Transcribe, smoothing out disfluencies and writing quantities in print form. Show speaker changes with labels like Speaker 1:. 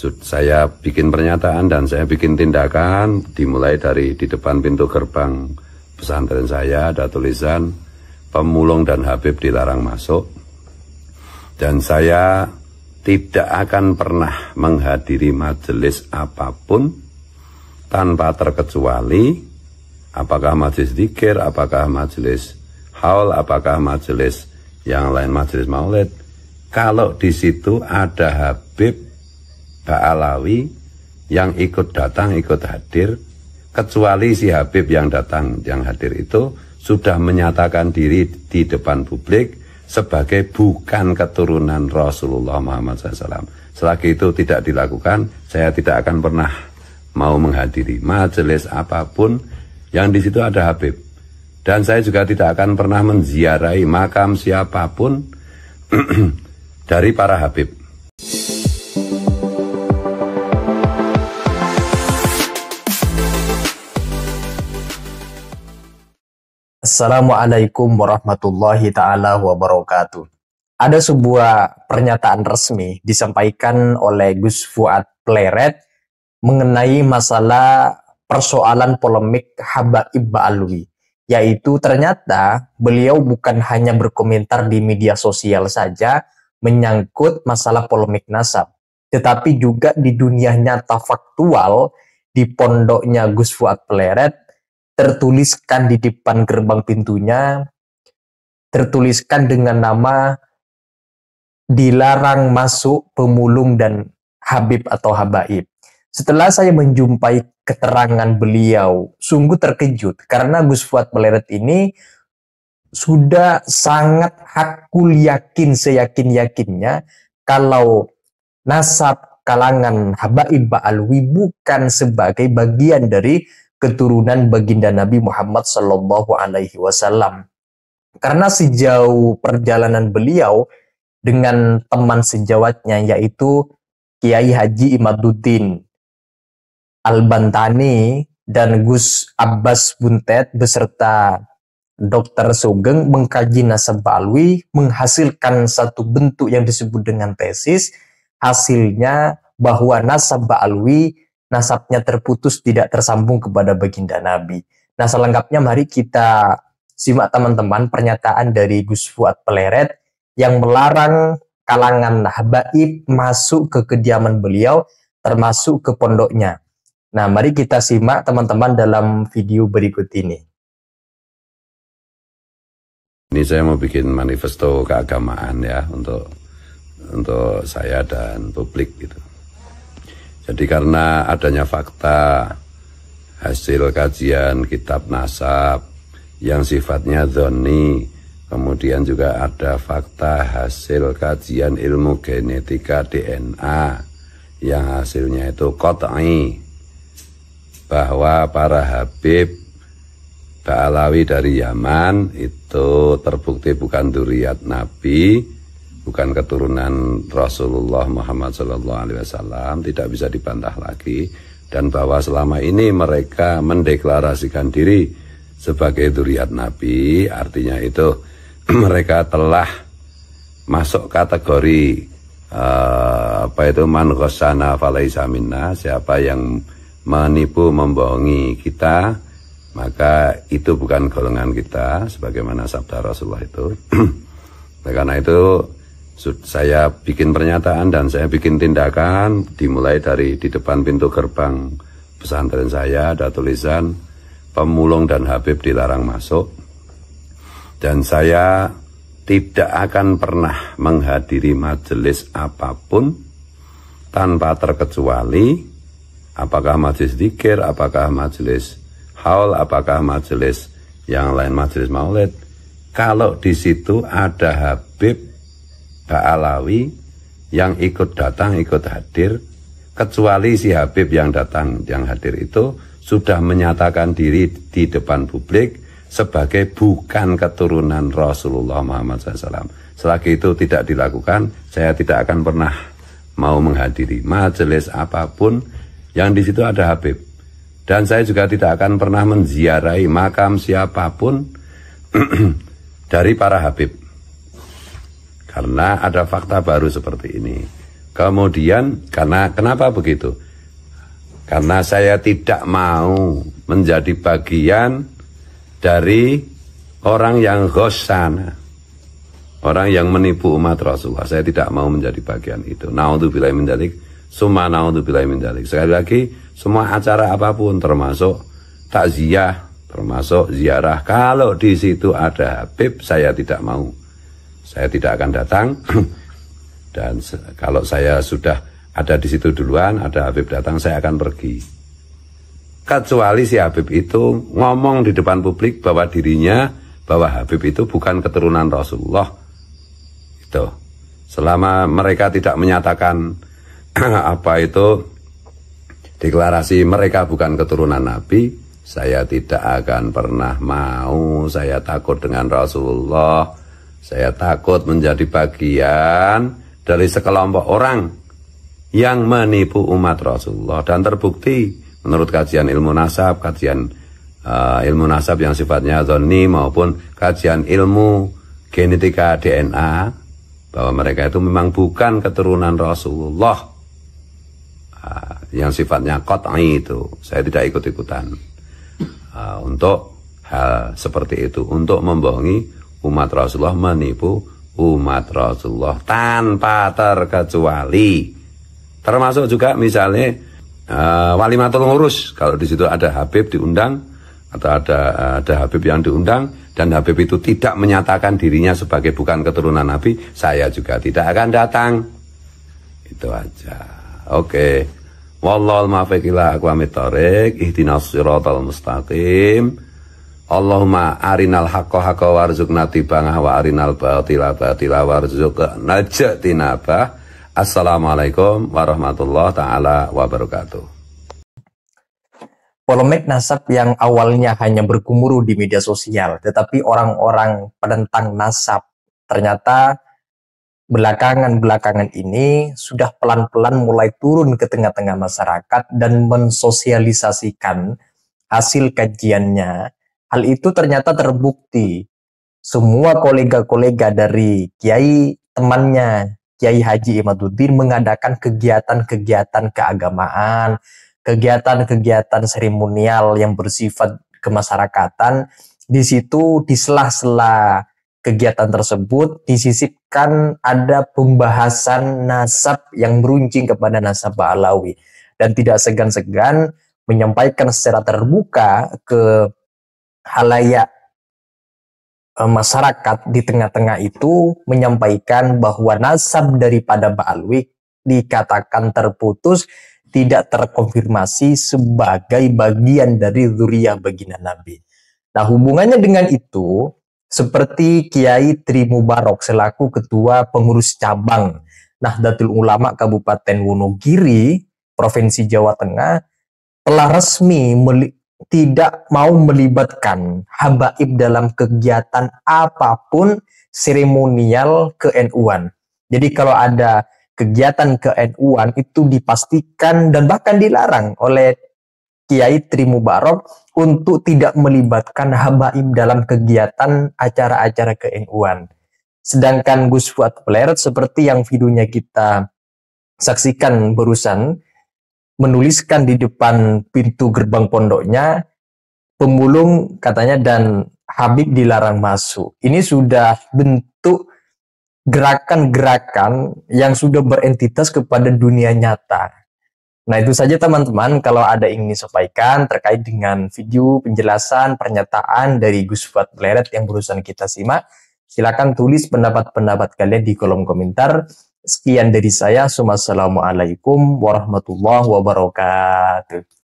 Speaker 1: Saya bikin pernyataan dan saya bikin tindakan, dimulai dari di depan pintu gerbang pesantren saya ada tulisan pemulung dan Habib dilarang masuk, dan saya tidak akan pernah menghadiri majelis apapun tanpa terkecuali, apakah majelis zikir, apakah majelis haul, apakah majelis yang lain, majelis maulid, kalau di situ ada Habib Ba'alawi yang ikut datang, ikut hadir, kecuali si Habib yang datang, yang hadir itu sudah menyatakan diri di depan publik sebagai bukan keturunan Rasulullah Muhammad SAW. Selagi itu tidak dilakukan, saya tidak akan pernah mau menghadiri majelis apapun yang di situ ada Habib. Dan saya juga tidak akan pernah menziarahi makam siapapun dari para Habib.
Speaker 2: Assalamualaikum warahmatullahi ta'ala wabarakatuh. Ada sebuah pernyataan resmi disampaikan oleh Gus Fuad Pleret mengenai masalah persoalan polemik Habaib Ba'alwi. Yaitu ternyata beliau bukan hanya berkomentar di media sosial saja menyangkut masalah polemik nasab, tetapi juga di dunia nyata faktual di pondoknya Gus Fuad Pleret tertuliskan di depan gerbang pintunya, tertuliskan dengan nama dilarang masuk pemulung dan Habib atau Habaib. Setelah saya menjumpai keterangan beliau, sungguh terkejut karena Gus Fuad Pleret ini sudah sangat hakul yakin, seyakin-yakinnya kalau nasab kalangan Habaib Ba'alwi bukan sebagai bagian dari keturunan baginda Nabi Muhammad Sallallahu Alaihi Wasallam. Karena sejauh perjalanan beliau dengan teman sejawatnya yaitu Kiai Haji Imaduddin Al-Bantani dan Gus Abbas Buntet beserta Dr. Sugeng mengkaji nasab Ba'alwi, menghasilkan satu bentuk yang disebut dengan tesis. Hasilnya bahwa nasab Ba'alwi nasabnya terputus, tidak tersambung kepada baginda Nabi. Nah, selengkapnya mari kita simak teman-teman pernyataan dari Gus Fuad Pleret yang melarang kalangan Habaib masuk ke kediaman beliau, termasuk ke pondoknya. Nah, mari kita simak teman-teman dalam video berikut ini.
Speaker 1: Ini saya mau bikin manifesto keagamaan ya untuk saya dan publik gitu. Jadi karena adanya fakta hasil kajian kitab nasab yang sifatnya dzonni, kemudian juga ada fakta hasil kajian ilmu genetika DNA yang hasilnya itu qat'i bahwa para Habib Ba'alawi dari Yaman itu terbukti bukan dzurriyyat Nabi, bukan keturunan Rasulullah Muhammad SAW, tidak bisa dibantah lagi, dan bahwa selama ini mereka mendeklarasikan diri sebagai dzurriyyat Nabi, artinya itu mereka telah masuk kategori man ghassana falaisa minna, siapa yang menipu membohongi kita maka itu bukan golongan kita, sebagaimana sabda Rasulullah itu. Karena itu saya bikin pernyataan dan saya bikin tindakan, dimulai dari di depan pintu gerbang pesantren saya ada tulisan pemulung dan Habib dilarang masuk, dan saya tidak akan pernah menghadiri majelis apapun tanpa terkecuali, apakah majelis zikir, apakah majelis haul, apakah majelis yang lain, majelis maulid, kalau di situ ada Habib Ba'alawi yang ikut datang, ikut hadir, kecuali si Habib yang datang, yang hadir itu sudah menyatakan diri di depan publik sebagai bukan keturunan Rasulullah Muhammad SAW. Selagi itu tidak dilakukan, saya tidak akan pernah mau menghadiri majelis apapun yang di situ ada Habib. Dan saya juga tidak akan pernah menziarahi makam siapapun dari para Habib. Karena ada fakta baru seperti ini, Kemudian kenapa begitu? Karena saya tidak mau menjadi bagian dari orang yang ghosana, orang yang menipu umat Rasulullah. Saya tidak mau menjadi bagian itu. Naudzubillahi min dzalik, summa naudzubillahi min dzalik. Sekali lagi, semua acara apapun termasuk takziah, termasuk ziarah, kalau di situ ada Habib, saya tidak mau. Saya tidak akan datang. Dan kalau saya sudah ada di situ duluan, ada Habib datang, saya akan pergi. Kecuali si Habib itu ngomong di depan publik bahwa dirinya, bahwa Habib itu bukan keturunan Rasulullah. Itu. Selama mereka tidak menyatakan apa itu deklarasi mereka bukan keturunan Nabi, saya tidak akan pernah mau. Saya takut dengan Rasulullah. Saya takut menjadi bagian dari sekelompok orang yang menipu umat Rasulullah. Dan terbukti menurut kajian ilmu nasab, kajian ilmu nasab yang sifatnya dzonni maupun kajian ilmu genetika DNA, bahwa mereka itu memang bukan keturunan Rasulullah. Yang sifatnya qat'i itu saya tidak ikut-ikutan untuk hal seperti itu, untuk membohongi umat Rasulullah, menipu umat Rasulullah tanpa terkecuali. Termasuk juga misalnya walimatul ngurus, kalau di situ ada Habib diundang atau ada Habib yang diundang dan Habib itu tidak menyatakan dirinya sebagai bukan keturunan Nabi, saya juga tidak akan datang. Itu aja. Oke. Wallahul muwaffiq ila aqwamit thoriq, ihdinas siratal mustaqim. Allahumma arinal haqqa haqqa warzuqna tibangah wa arinal batila batila warzuqna ijtinabah. Assalamualaikum warahmatullahi taala wabarakatuh.
Speaker 2: Polemik nasab yang awalnya hanya bergemuruh di media sosial, tetapi orang-orang penentang nasab ternyata belakangan ini sudah pelan-pelan mulai turun ke tengah-tengah masyarakat dan mensosialisasikan hasil kajiannya. Hal itu ternyata terbukti. Semua kolega-kolega dari Kiai temannya, Kiai Haji Imaduddin, mengadakan kegiatan-kegiatan keagamaan, kegiatan-kegiatan seremonial yang bersifat kemasyarakatan. Di situ, di sela-sela kegiatan tersebut, disisipkan ada pembahasan nasab yang meruncing kepada nasab Ba'alawi. Dan tidak segan-segan menyampaikan secara terbuka ke halayak masyarakat di tengah-tengah itu, menyampaikan bahwa nasab daripada Ba'alawi dikatakan terputus, tidak terkonfirmasi sebagai bagian dari dzurriyyah baginda Nabi. Nah, hubungannya dengan itu, seperti Kiai Tri Mubarok selaku ketua pengurus cabang Nahdlatul Ulama Kabupaten Wonogiri, Provinsi Jawa Tengah, telah resmi tidak mau melibatkan habaib dalam kegiatan apapun seremonial ke-NU-an. Jadi kalau ada kegiatan ke-NU-an itu dipastikan dan bahkan dilarang oleh Kiai Tri Mubarok untuk tidak melibatkan habaib dalam kegiatan acara-acara ke-NU-an. Sedangkan Gus Fuad Pleret, seperti yang videonya kita saksikan barusan, menuliskan di depan pintu gerbang pondoknya, pemulung katanya dan Habib dilarang masuk. Ini sudah bentuk gerakan-gerakan yang sudah berentitas kepada dunia nyata. Nah, itu saja teman-teman, kalau ada yang ingin disampaikan terkait dengan video penjelasan pernyataan dari Gus Fuad Pleret yang barusan kita simak, silakan tulis pendapat-pendapat kalian di kolom komentar. Sekian dari saya. Wassalamualaikum warahmatullahi wabarakatuh.